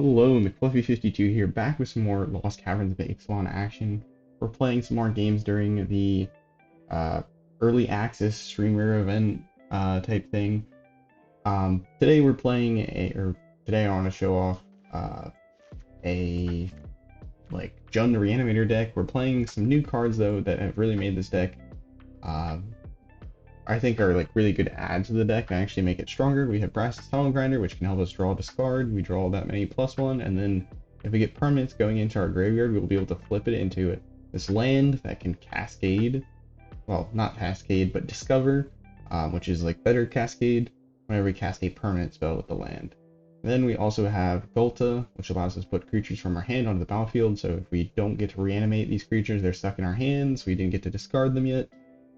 Hello, McFluffy52 here, back with some more Lost Caverns of Ixalan action. We're playing some more games during the early access streamer event type thing. Today we're playing today I want to show off a Jund Reanimator deck. We're playing some new cards though that have really made this deck I think are really good adds to the deck and actually make it stronger. We have Brass's Tunnel Grinder, which can help us draw a discard. We draw that many +1, and then if we get permanents going into our graveyard, we'll be able to flip it into this land that can cascade. Well, not cascade, but discover, which is better cascade whenever we cast a permanent spell with the land. Then we also have Ghalta, which allows us to put creatures from our hand onto the battlefield. So if we don't get to reanimate these creatures, they're stuck in our hands. We didn't get to discard them yet.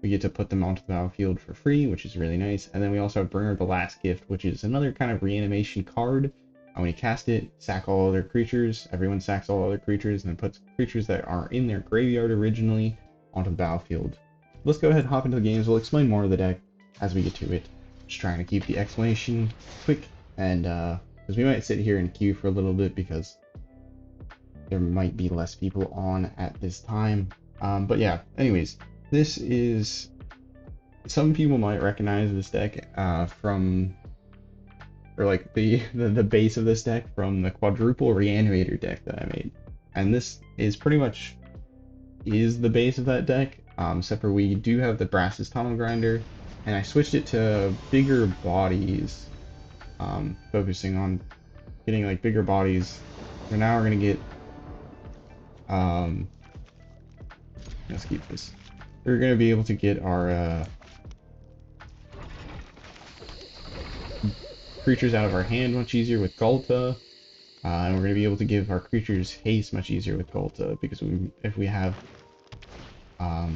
We get to put them onto the battlefield for free, which is really nice. And then we also have Bringer the Last Gift, which is another kind of reanimation card. When you cast it, sack all other creatures. Everyone sacks all other creatures and then puts creatures that are in their graveyard originally onto the battlefield. Let's go ahead and hop into the games. We'll explain more of the deck as we get to it. Just trying to keep the explanation quick, and because we might sit here and queue for a little bit because there might be less people on at this time. But yeah, anyways. This is, some people might recognize this deck from, or the base of this deck from the quadruple reanimator deck that I made. And this is pretty much the base of that deck, except for we do have the Brass's Tunnel Grinder, and I switched it to bigger bodies, focusing on getting bigger bodies. So now we're gonna get, let's keep this. We're going to be able to get our creatures out of our hand much easier with Ghalta, and we're going to be able to give our creatures haste much easier with Ghalta, because if we have a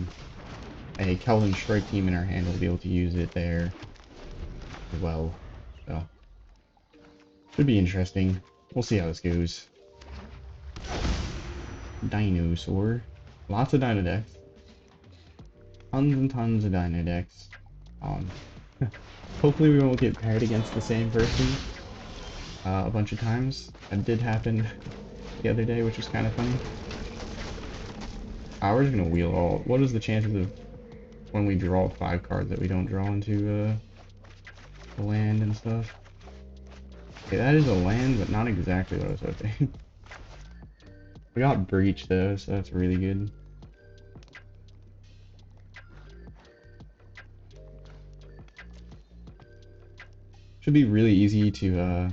Keldon Strike Team in our hand, we'll be able to use it there as well. So, should be interesting. We'll see how this goes. Dinosaur. Lots of Dino decks. Tons and tons of Dino decks. Hopefully we won't get paired against the same person a bunch of times. That did happen the other day, which was kind of funny. We're just gonna wheel all. What is the chances of when we draw 5 cards that we don't draw into the land and stuff? Okay, that is a land, but not exactly what I was hoping. We got Breach though, so that's really good. Should be really easy to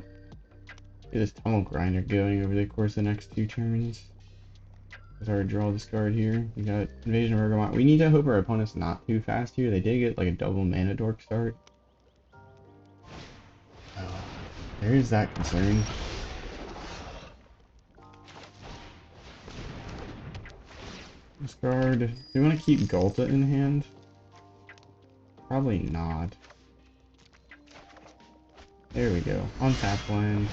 get this Tunnel Grinder going over the course of the next 2 turns. Let's already draw this card here. We got Invasion of Bergamot. We need to hope our opponent's not too fast here. They did get a double mana dork start. There is that concern. Discard. Do we want to keep Ghalta in hand? Probably not. There we go. Untap land.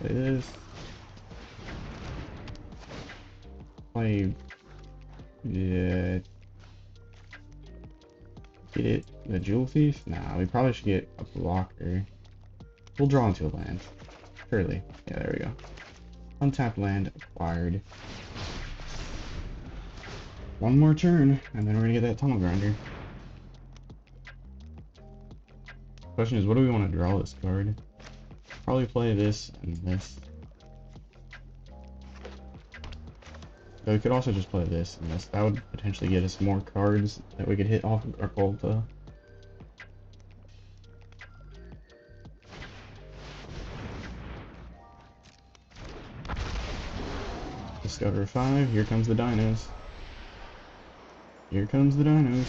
Play this. Play. Yeah. Get it? The Jewel Thief? Nah, we probably should get a blocker. We'll draw into a land. Surely. Yeah, there we go. Untap land acquired. One more turn, and then we're gonna get that Tunnel Grinder. Question is, what do we want to draw this card? Probably play this and this. So we could also just play this and this. That would potentially get us more cards that we could hit off of our Ghalta. Discover 5. Here comes the Dinos. Here comes the Dinos.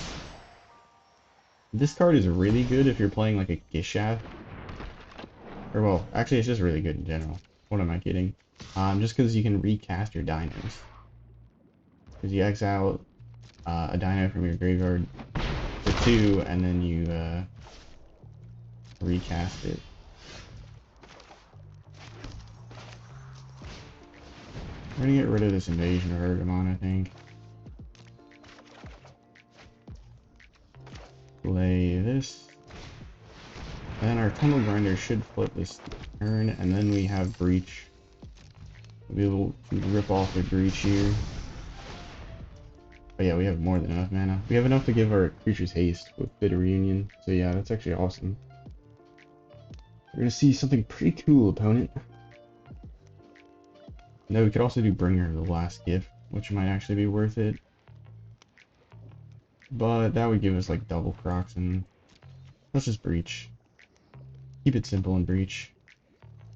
This card is really good if you're playing a Gishath. Or well, actually it's just really good in general. What am I kidding? Just because you can recast your Dinos. Because you exile a Dino from your graveyard for 2, and then you recast it. We're gonna get rid of this Invasion of Bergamot, I think. Play this. And then our Tunnel Grinder should flip this turn, and then we have Breach We'll be able to rip off the breach here. But yeah, we have more than enough mana. We have enough to give our creatures haste with Bit of Reunion. So yeah, that's actually awesome. We're gonna see something pretty cool, opponent. No, we could also do Bringer, the last gift, which might actually be worth it. But that would give us like double Kroxa, and let's just breach. Keep it simple and breach.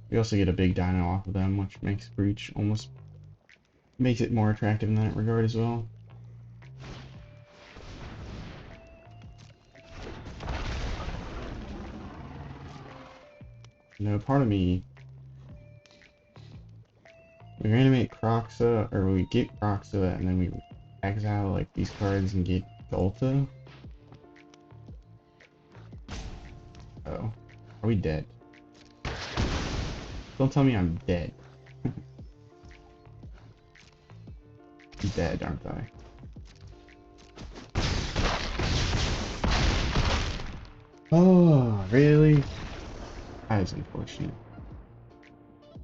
We also get a big Dino off of them, which makes breach almost makes it more attractive in that regard as well. No, part of me, we reanimate Kroxa, or we get Kroxa, and then we exile like these cards and get Ghalta. Oh, are we dead? Don't tell me I'm dead. I'm dead, aren't I? Oh, really? That is unfortunate.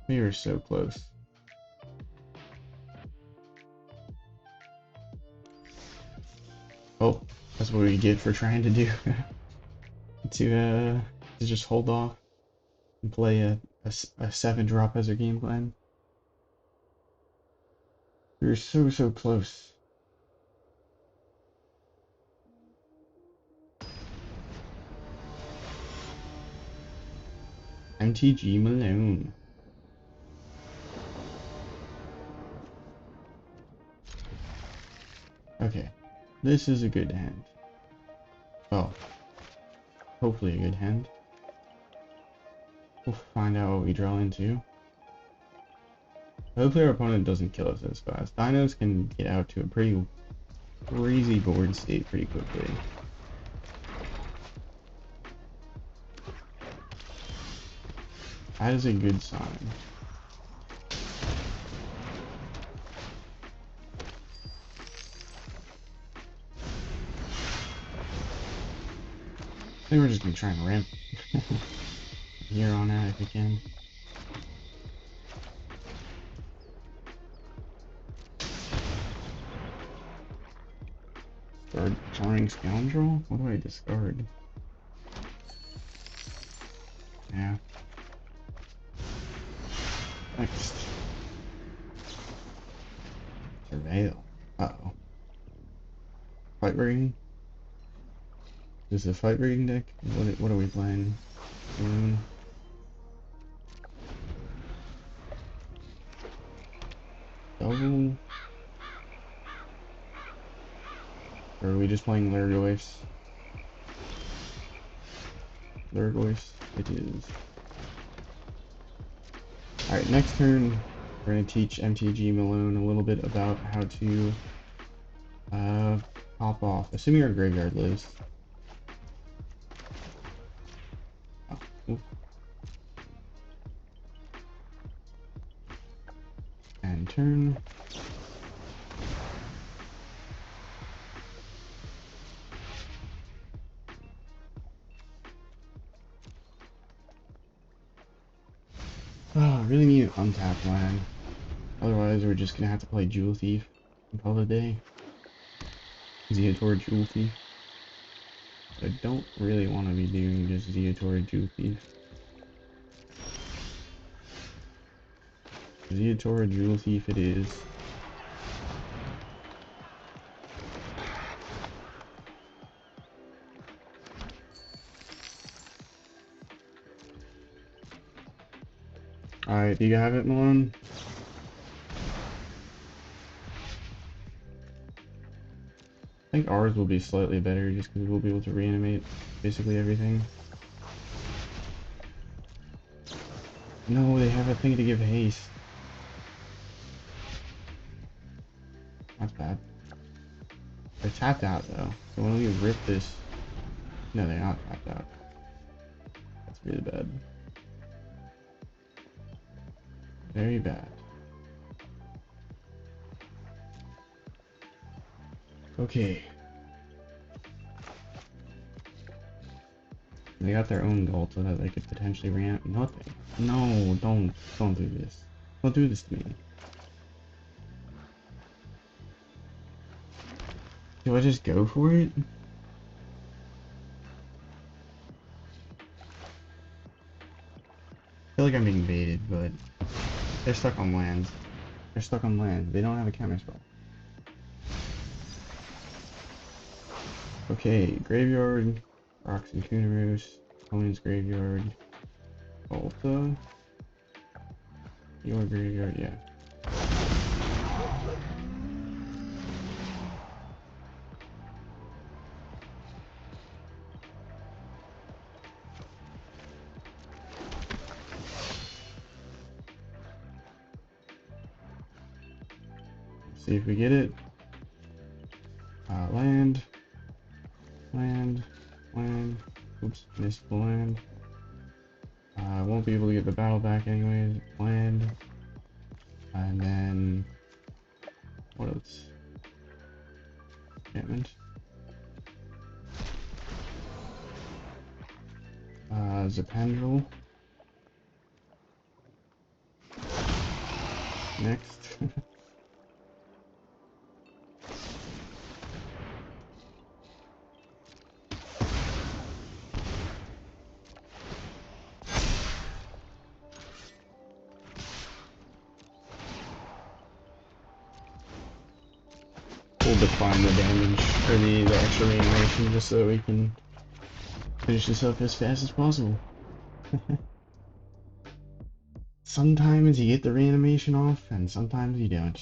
We were so close. Oh, that's what we get for trying to do. to just hold off and play a 7-drop as our game plan. We were so close. MTG Malone. Okay, this is a good hand. Oh, hopefully a good hand. We'll find out what we draw into. Hopefully our opponent doesn't kill us as fast. Dinos can get out to a pretty crazy board state pretty quickly. That is a good sign. I think we're just gonna try and ramp here on out if we can. Discard Charming Scoundrel? What do I discard? Yeah. Next. Surveil. Uh-oh. Fight rating? This is a fight rating deck? What are we playing? Double? Or are we just playing Lurgoyfs? Lurgoyfs it is. Alright, next turn we're going to teach MTG Malone a little bit about how to pop off, assuming our graveyard lives. Oh, oof. And turn. Oh, I really need an untapped land. Otherwise, we're just gonna have to play Jewel Thief and call it a day. Zeator Jewel Thief. I don't really want to be doing just Zeator Jewel Thief. Zeator Jewel Thief it is. Alright, do you have it, Malone? I think ours will be slightly better just because we'll be able to reanimate basically everything. No, they have a thing to give haste. That's bad. They're tapped out though. So when we rip this... No, they're not tapped out. That's really bad. Very bad. Okay. They got their own Ghalta that they could potentially reanimate. Nothing. No, don't do this. Don't do this to me. Do I just go for it? I feel like I'm being baited, but they're stuck on land. They're stuck on land. They don't have a counterspell. Okay, graveyard, Kroxa and Kunoros, opponent's graveyard, Ghalta, your graveyard, yeah. See if we get it. Land. Oops, missed the land. I won't be able to get the battle back anyways. Land. And then... what else? Enchantment. Zopandrel. Next. We'll decline the damage, or the extra reanimation, just so we can finish this up as fast as possible. Sometimes you get the reanimation off, and sometimes you don't.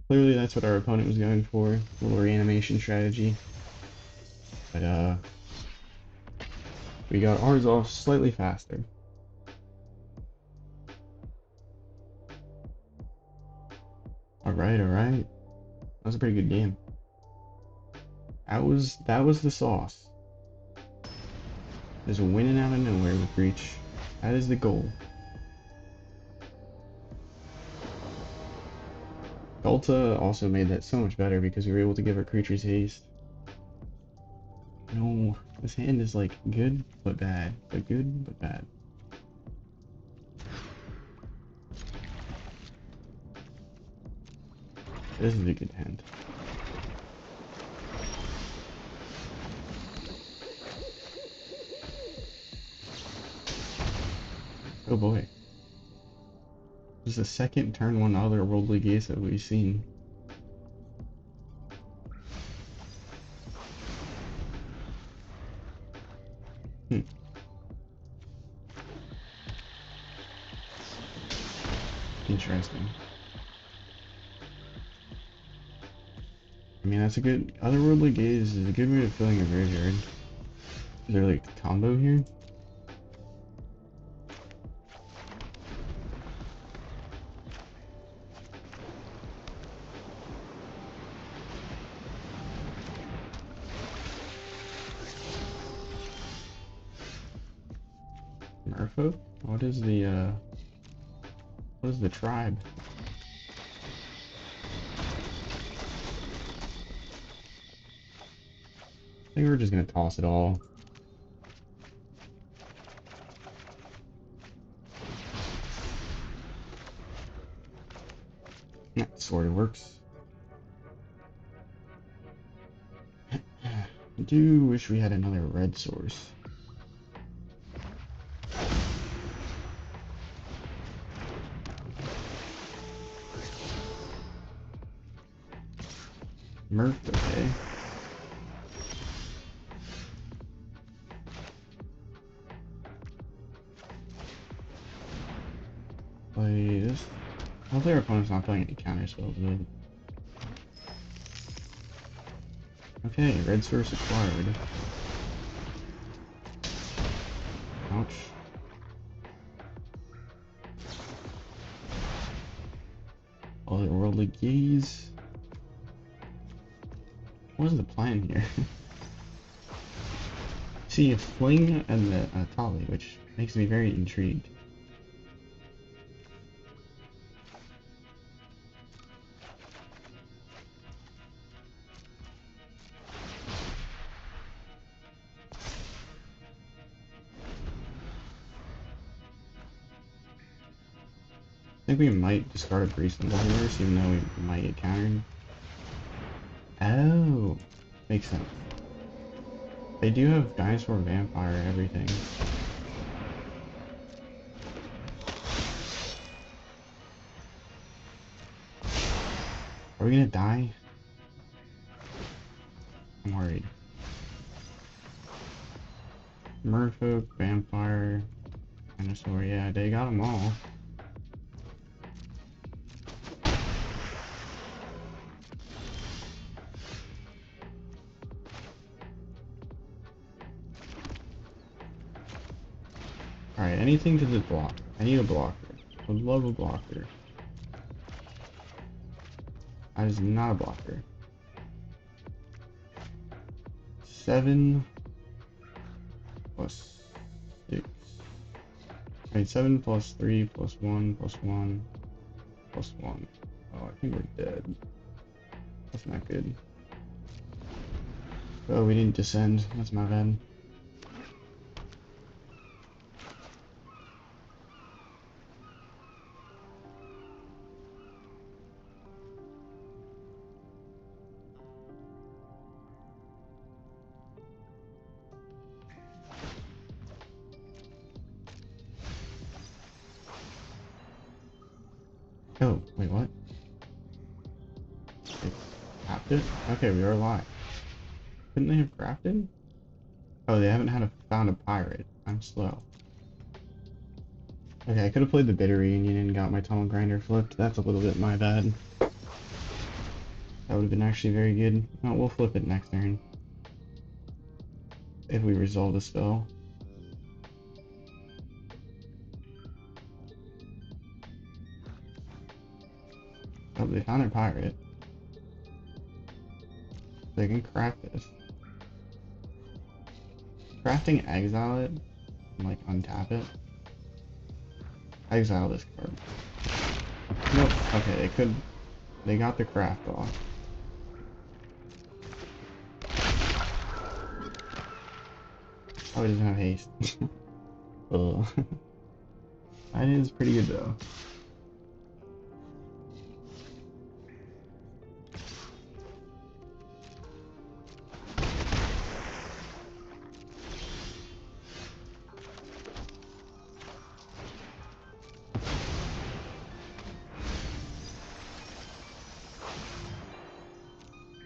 Clearly that's what our opponent was going for, a little reanimation strategy. But we got ours off slightly faster. Alright. That was a pretty good game. That was the sauce. Just winning out of nowhere with Breach. That is the goal. Ghalta also made that so much better because we were able to give our creatures haste. No, this hand is like good but bad, but good but bad. This is a good hand. Oh boy. This is the second turn 1 otherworldly gaze that we've seen. Interesting. I mean, that's a good... otherworldly gaze is a good way of filling a graveyard. Is there like a combo here? Merfolk? What is the tribe? I think we're just gonna toss it all. That sort of works. I do wish we had another red source. Murph, okay. Play this. Hopefully our opponent's not playing any counter spells, but... okay, red source acquired. Ouch. Otherworldly gaze. What is the plan here? See a fling and the Etali, which makes me very intrigued. I think we might discard a Priest in Multiverse, even though we might get countered. Oh, Makes sense. They do have dinosaur, vampire, everything. Are we gonna die? I'm worried. Merfolk, vampire, dinosaur, yeah, they got them all. Alright, anything to the block. I need a blocker. Would love a blocker. That is not a blocker. 7 plus 6. Alright, 7 plus 3 plus 1 plus 1 plus 1. Oh, I think we're dead. That's not good. Oh, we didn't descend. That's my bad. Oh, wait, what? They tapped it? Okay, we are alive. Couldn't they have crafted? Oh, they haven't found a pirate. I'm slow. Okay, I could have played the bitter reunion and got my tunnel grinder flipped. That's a little bit my bad. That would have been actually very good. Oh, we'll flip it next turn. If we resolve the spell. Oh, they found their pirate. They can craft this. Crafting exile it and like untap it. Exile this card. Nope. Okay, they got the craft off. Oh, it doesn't have haste. Ugh. That is pretty good though.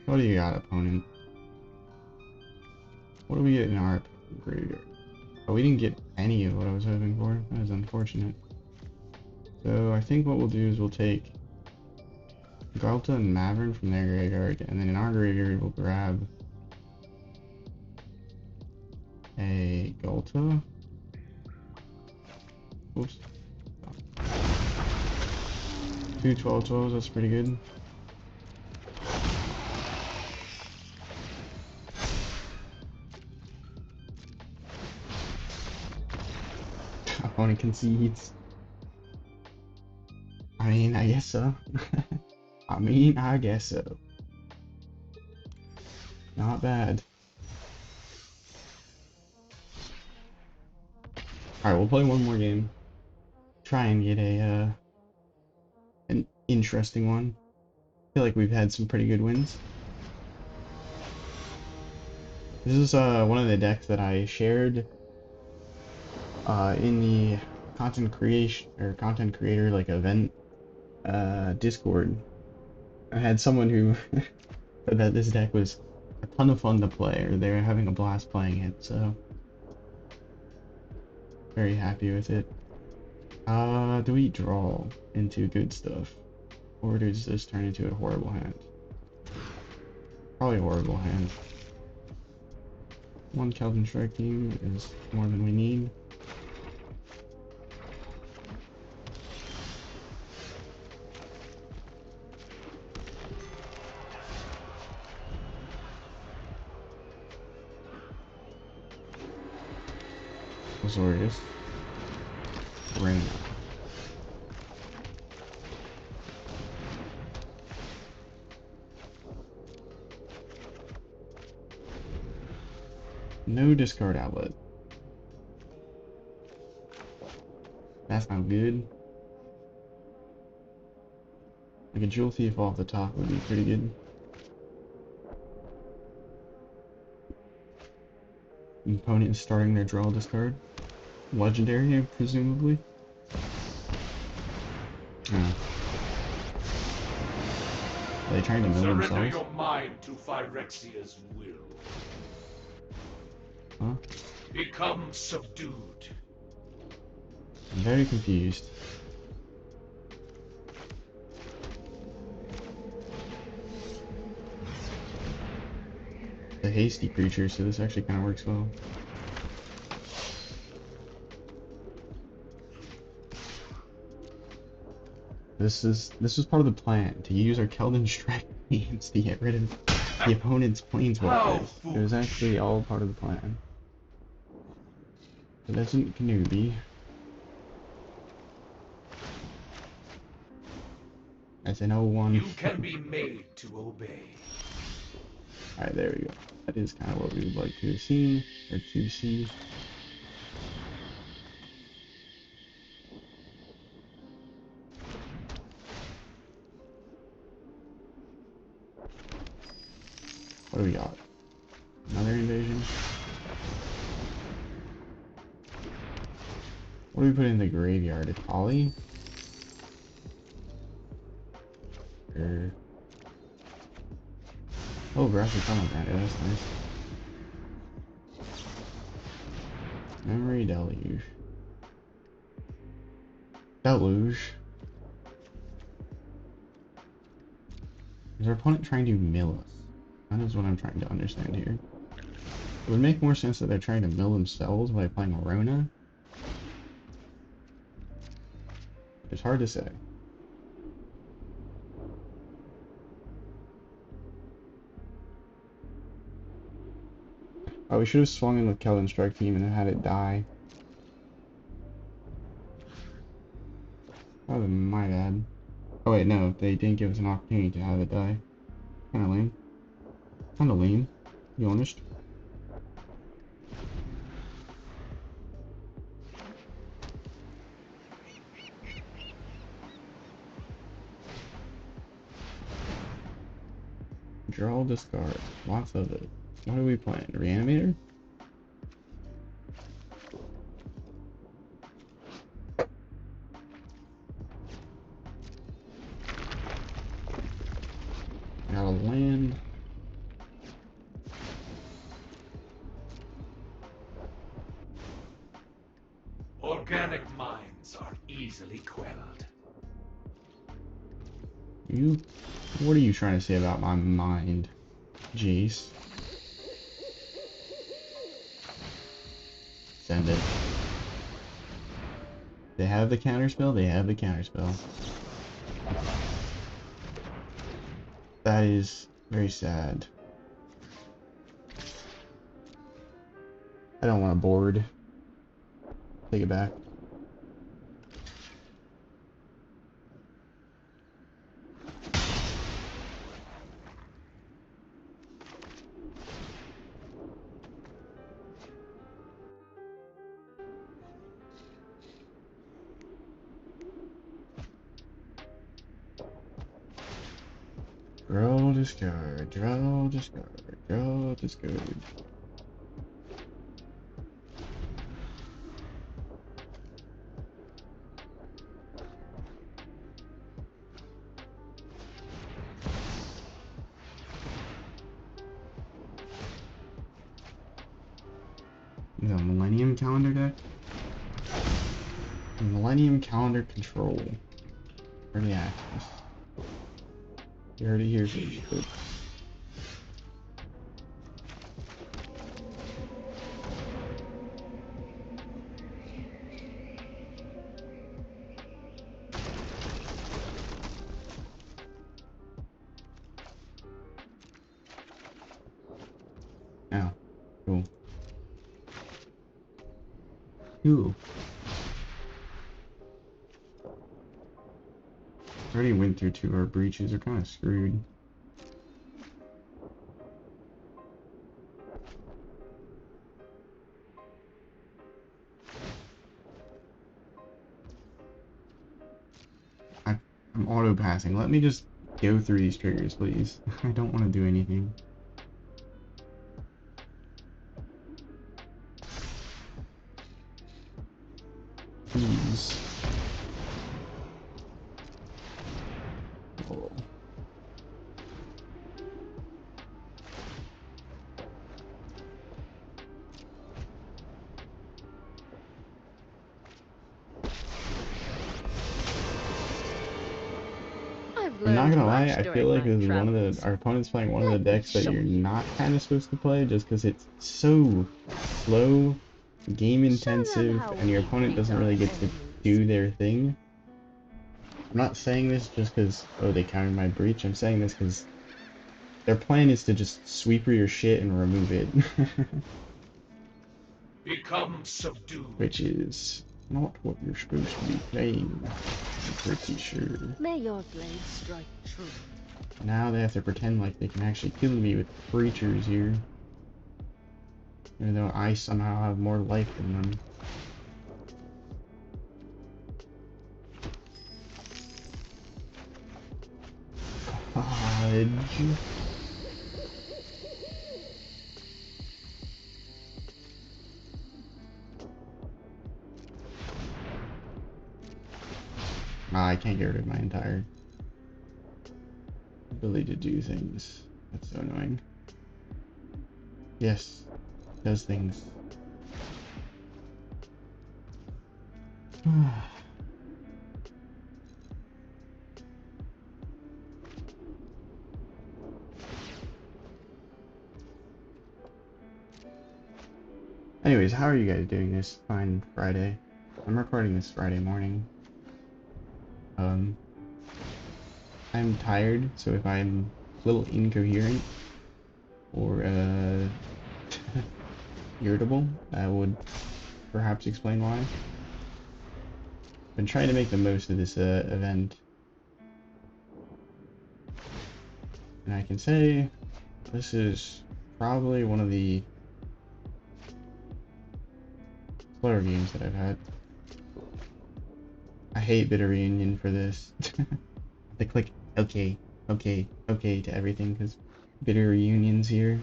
What do you got, opponent? What do we get in our graveyard? Oh, we didn't get any of what I was hoping for. That is unfortunate. So I think what we'll do is we'll take Ghalta and Mavern from their graveyard, and then in our graveyard we'll grab a Ghalta. Oops. 2 12/12s, that's pretty good. Opponent concedes. I mean, I guess so. I guess so. Not bad. Alright, we'll play one more game. Try and get an interesting one. I feel like we've had some pretty good wins. This is one of the decks that I shared in the content creator like event Discord. I had someone who said that this deck was a ton of fun to play, or they were having a blast playing it, so very happy with it. Do we draw into good stuff, or does this turn into a horrible hand? Probably a horrible hand. One Keldon Strike Team is more than we need. Azorius. Rain. No discard outlet. That's not good. Like a Jewel Thief off the top would be pretty good. Opponent is starting their draw discard. Legendary, presumably. Yeah. Are they trying to mill Surrender themselves? your mind to Phyrexia's will. Huh? Become subdued. I'm very confused. The hasty creature, so this actually kind of works well. This was part of the plan, to use our Keldon Strike Teams to get rid of the opponent's planeswalkers. It was actually all part of the plan. It doesn't Kenobi. That's an 0-1. You can be made to obey. Alright, there we go. That is kind of what we would like to have seen, or to see. What do we got? Another invasion? What do we put in the graveyard? Etali? Or... Oh, Grassy Tunnel Granted, that's nice. Memory Deluge. Deluge? Is our opponent trying to mill us? That is what I'm trying to understand here. It would make more sense that they're trying to mill themselves by playing Rona. It's hard to say. Oh, we should have swung in with Keldon Strike Team and then had it die. That was my bad. Oh wait, no, they didn't give us an opportunity to have it die. Kinda lame. Kinda lame, to be honest. Draw, discard. Lots of it. What are we playing? Reanimator? Got a land. Organic minds are easily quelled. What are you trying to say about my mind? Jeez. Send it. They have the counterspell, they have the counterspell. That is very sad. I don't want to board. Take it back. Draw, discard, draw, discard, draw, discard. Is that a Millennium Calendar deck? Millennium Calendar Control. Early access. You heard it here first. Oh, cool. Cool. Already went through 2 of our breaches, are kind of screwed. I'm auto-passing. Let me just go through these triggers, please. I don't want to do anything. I'm not learned gonna lie, much I feel during like my this is one of travels. the our opponent's playing one of the Let me decks that show you're you. not kind of supposed to play just because it's so slow, game Show them intensive, how and your we opponent greet doesn't our really get to enemies. do their thing. I'm not saying this just because, oh, they countered my breach. I'm saying this because their plan is to just sweeper your shit and remove it. Become subdued. Which is not what you're supposed to be playing, I'm pretty sure. May your blade strike true. Now they have to pretend like they can actually kill me with creatures here. Even though I somehow have more life than them. Fudge. Ah, I can't get rid of my entire ability to do things. That's so annoying. Yes, does things. Anyways, how are you guys doing this fine Friday? I'm recording this Friday morning. I'm tired, so if I'm a little incoherent or irritable, that would perhaps explain why. I've been trying to make the most of this event. And I can say this is probably one of the slower games that I've had. I hate Bitter Reunion for this. I have to click okay, okay, okay to everything because Bitter Reunion's here.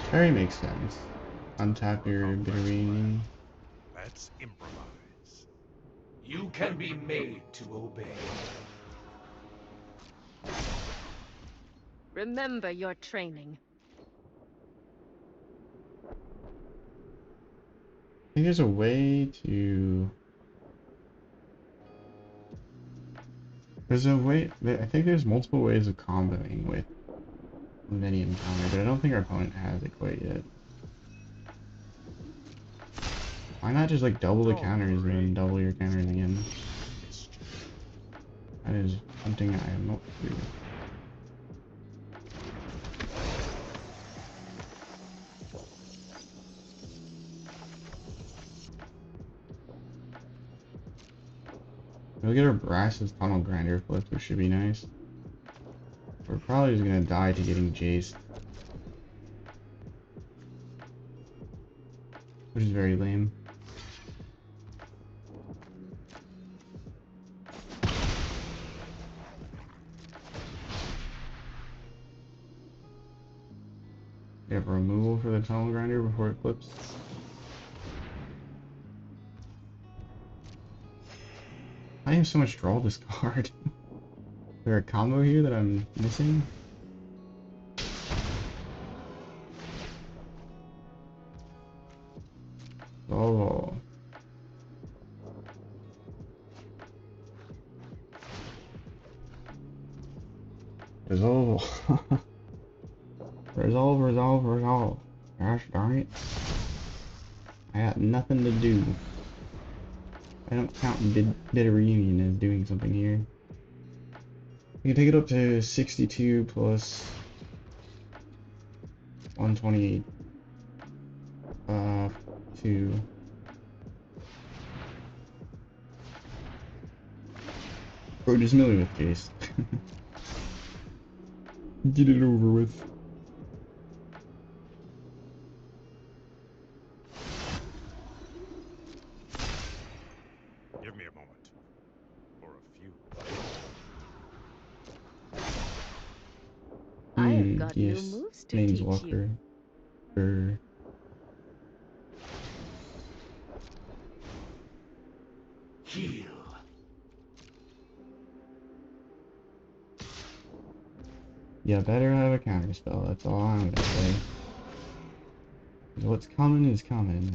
Very makes sense. Untap your Bitter Reunion. Let's improvise. You can be made to obey. Remember your training. I think there's a way to... I think there's multiple ways of comboing with any encounter, but I don't think our opponent has it quite yet. Why not just like double the counters and then double your counters again? That is something I have not do. We'll get our Brass's Tunnel Grinder flipped, which should be nice. We're probably just gonna die to getting Jaced. Which is very lame. We have removal for the Tunnel Grinder before it flips. I have so much draw this card. Is there a combo here that I'm missing? Oh. Resolve. Resolve, resolve, resolve. Gosh darn it. I got nothing to do. I don't count Bitter Reunion as doing something here. We can take it up to 62 plus 128. 2. Bro, just melee with Jace. Get it over with. Give me a moment. Or a few. I have got new Yes. moves to teach Planeswalker. you. Heal. Yeah, better have a counter spell, that's all I'm gonna say. What's coming is coming.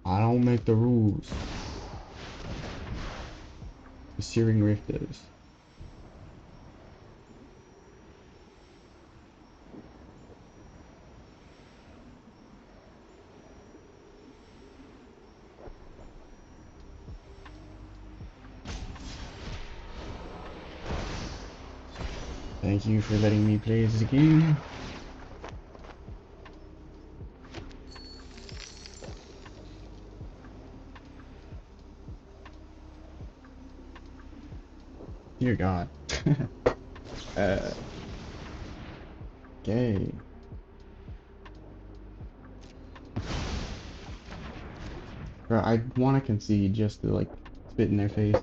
I don't make the rules. The Searing Rift is. Thank you for letting me play this game. Dear God. Okay. Bro, I want to concede just to like spit in their face.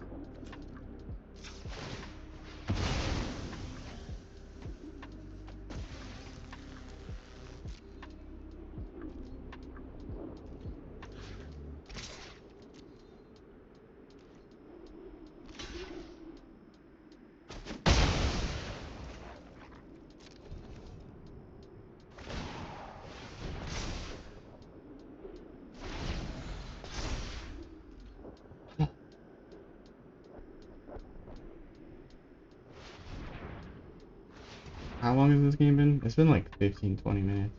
How long has this game been? It's been like 15-20 minutes.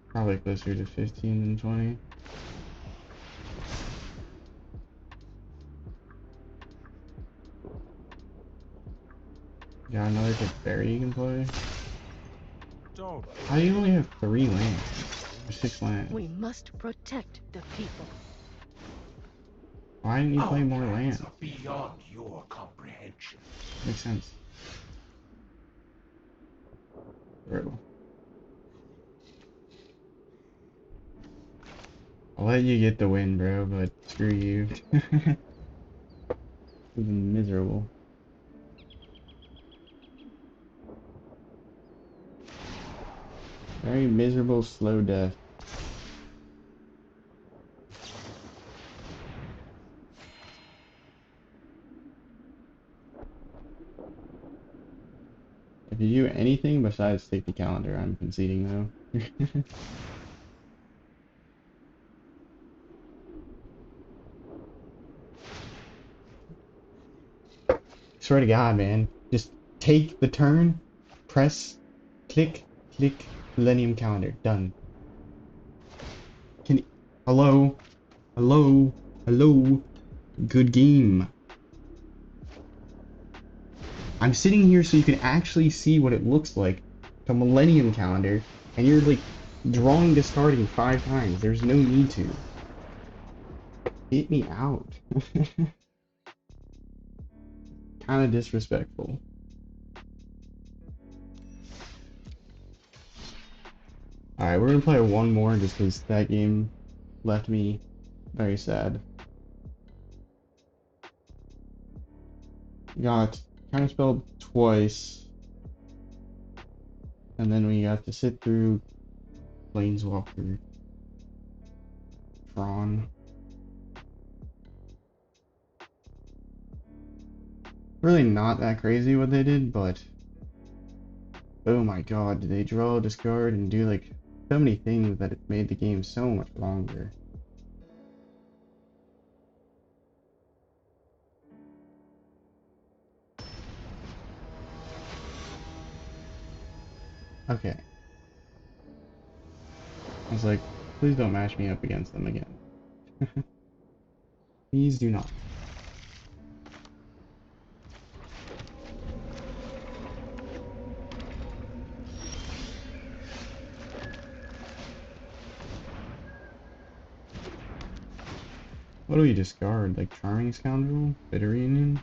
Probably closer to 15 than 20. Got another good berry you can play. Don't. How do you only have 3 lands? Or 6 lands? We must protect the people. Why didn't you play Our more plans lands? are beyond your comprehension. Makes sense. Bro. I'll let you get the win, bro, but screw you. This is miserable. Very miserable, slow death. If you do anything besides take the calendar, I'm conceding though. Swear to God, man. Just take the turn, press, click, click, Millennium Calendar. Done. Hello? Hello? Hello? Good game. I'm sitting here so you can actually see what it looks like. The Millennium Calendar, and you're like drawing discarding 5 times. There's no need to. Get me out. Kinda disrespectful. Alright, we're gonna play one more just because that game left me very sad. Got counterspelled twice, and then we got to sit through Planeswalker, Tron. Really not that crazy what they did, but oh my god, did they draw, discard, and do like so many things that it made the game so much longer. Okay. I was like, please don't match me up against them again. Please do not. What do we discard? Like Charming Scoundrel? Bitter Reunion?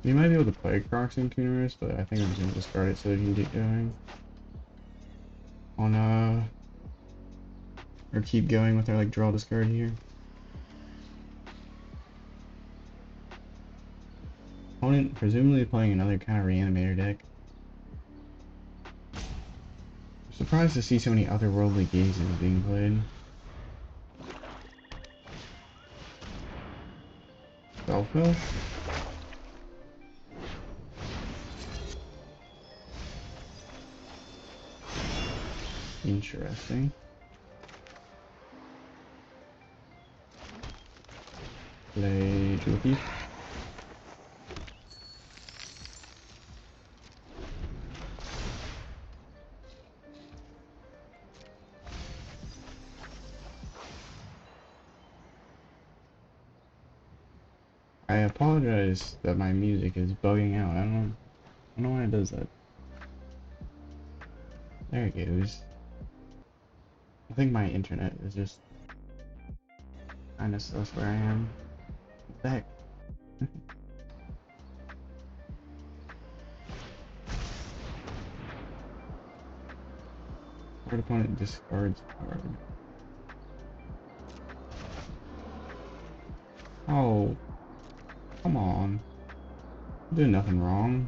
We might be able to play Kroxa and Kunoros, but I think I'm just gonna discard it so we can get going. On or keep going with our like draw discard here. Opponent presumably playing another kind of Reanimator deck. I'm surprised to see so many otherworldly gazes being played. Spellfell? Interesting. Play Jokey. I apologize that my music is bugging out. I don't know why it does that. There it goes. I think my internet is just kinda sus where I am. What the heck? Card opponent discards card. Oh, come on. I'm doing nothing wrong.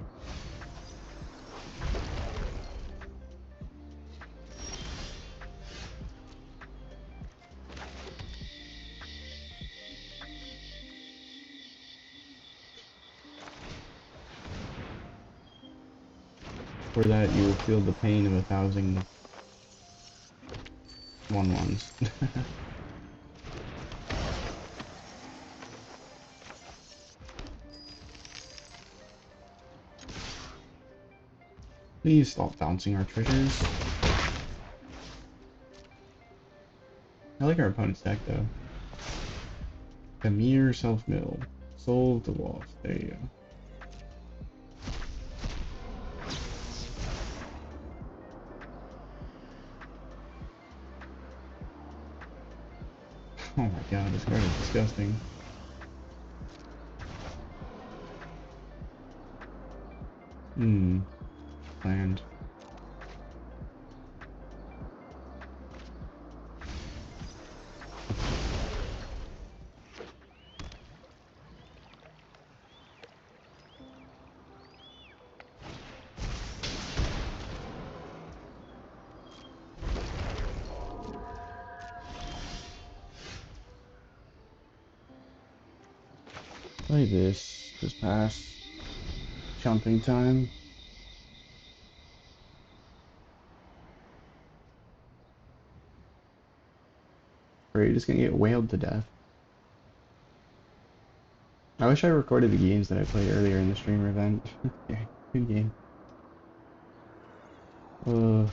For that, you will feel the pain of 1,000 1/1s. Please stop bouncing our treasures. I like our opponent's deck though. Dimir self-mill. Solve the loss. There you go. Oh my god, this card is disgusting. Planned. Play this. Just pass. Jumping time. Or you're just gonna get wailed to death. I wish I recorded the games that I played earlier in the streamer event. Yeah, good game. I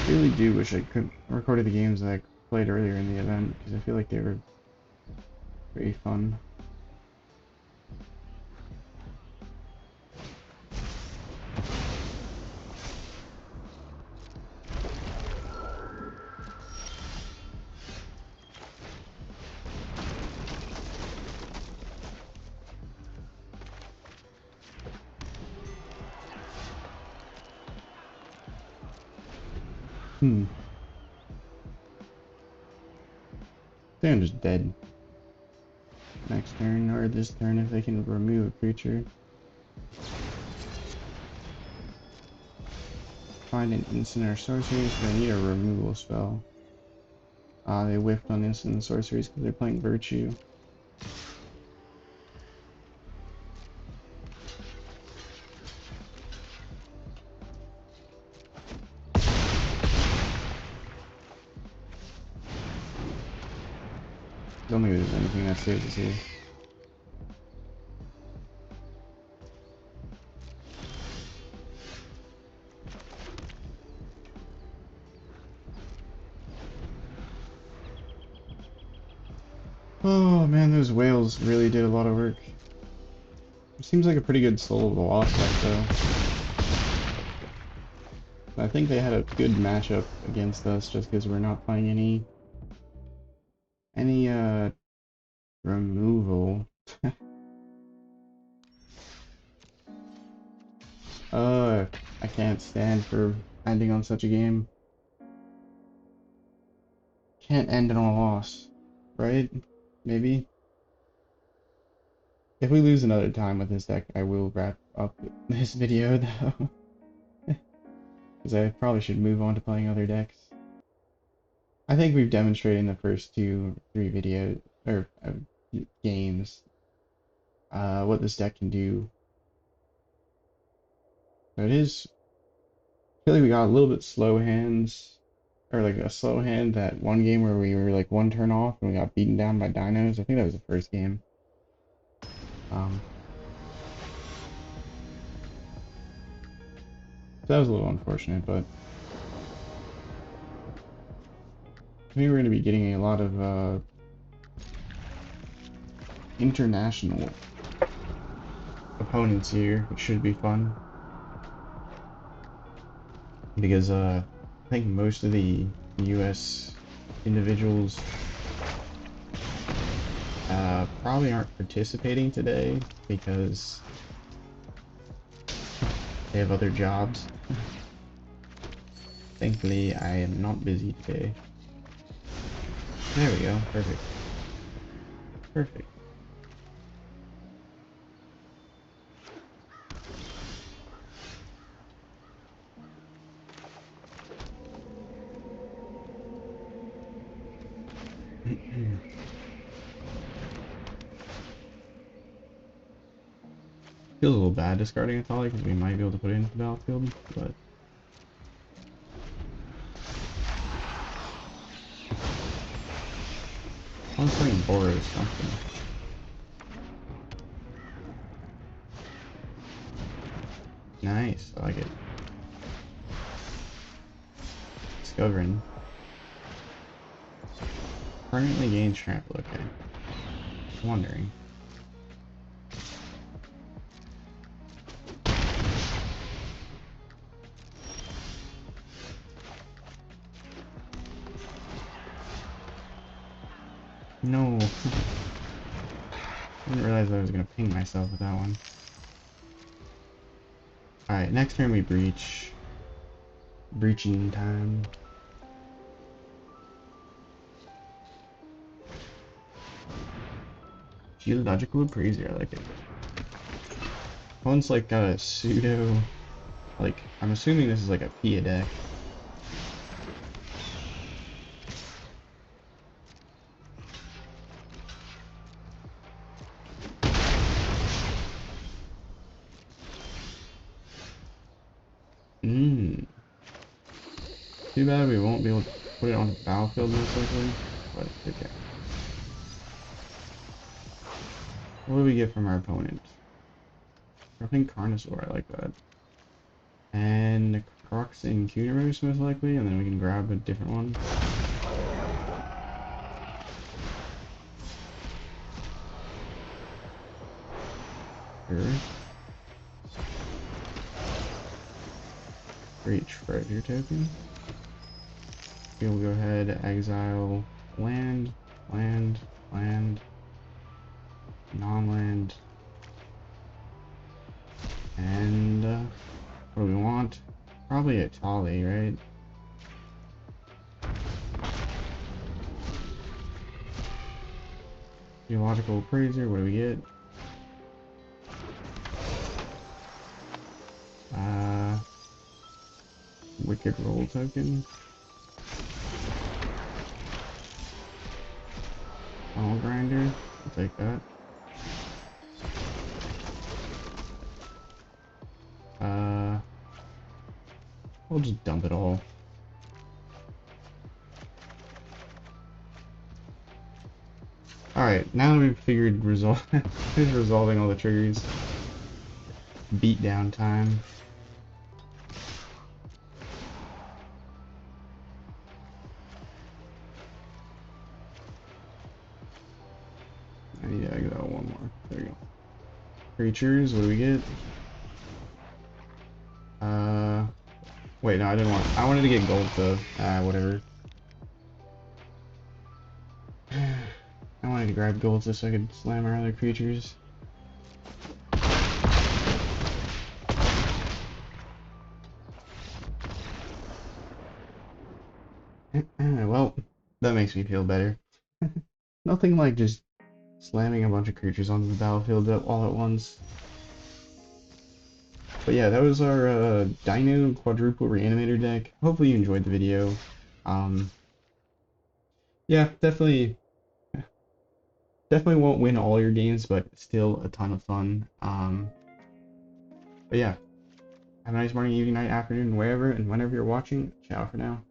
really do wish I could recorded the games that I played earlier in the event, because I feel like they were pretty fun. I think I'm just dead. Next turn, or this turn if they can remove a creature. Find an instant or sorcery, so they need a removal spell. They whiffed on instant and sorceries because they're playing Virtue. Don't think there's anything that saves us here. Oh man, those whales really did a lot of work. It seems like a pretty good Soul of the Lost deck though. I think they had a good matchup against us just because we're not playing any removal. I can't stand for ending on such a game. Can't end on a loss, right? Maybe. If we lose another time with this deck, I will wrap up this video though. because I probably should move on to playing other decks. I think we've demonstrated in the first 2-3 videos, or games, what this deck can do. So it is, I feel like we got a little bit slow hands, or like a slow hand that one game where we were like 1 turn off and we got beaten down by Dinos. I think that was the first game. So that was a little unfortunate, but I think we're going to be getting a lot of international opponents here, which should be fun. Because I think most of the US individuals probably aren't participating today because they have other jobs. Thankfully, I am not busy today. There we go. Perfect. Perfect. Feels a little bad discarding Etali because we might be able to put it into the battlefield, but I'm playing Boros something. Nice, I like it. Discovering. Permanently gain trample, okay. Wondering. No. I didn't realize I was gonna ping myself with that one. Alright, next turn we breach. Breaching time. Geological Appraiser, I like it. One's like got a pseudo, like, I'm assuming this is like a Pia deck. Too bad we won't be able to put it on the battlefield most likely, but it's okay. What do we get from our opponent? Dropping Carnosaur, I like that. And Kroxa and Kunoros most likely, and then we can grab a different one. Sure. Great treasure token. We'll go ahead, exile land, land, land, non-land, and what do we want? Probably a Etali, right? Geological Appraiser, what do we get? Wicked Roll token. Funnel Grinder, I'll take that. We'll just dump it all. Alright, now that we've figured resolving all the triggers. Beatdown time. I need to exile one more. There we go. Creatures, what do we get? Wait, no, I didn't want. I wanted to get Ghalta. Whatever. I wanted to grab Ghalta so I could slam our other creatures. Well, that makes me feel better. Nothing like just slamming a bunch of creatures onto the battlefield all at once. But yeah, that was our Dino quadruple reanimator deck. Hopefully you enjoyed the video. Um, yeah, definitely won't win all your games, but still a ton of fun. But yeah, have a nice morning, evening, night, afternoon, wherever and whenever you're watching. Ciao for now.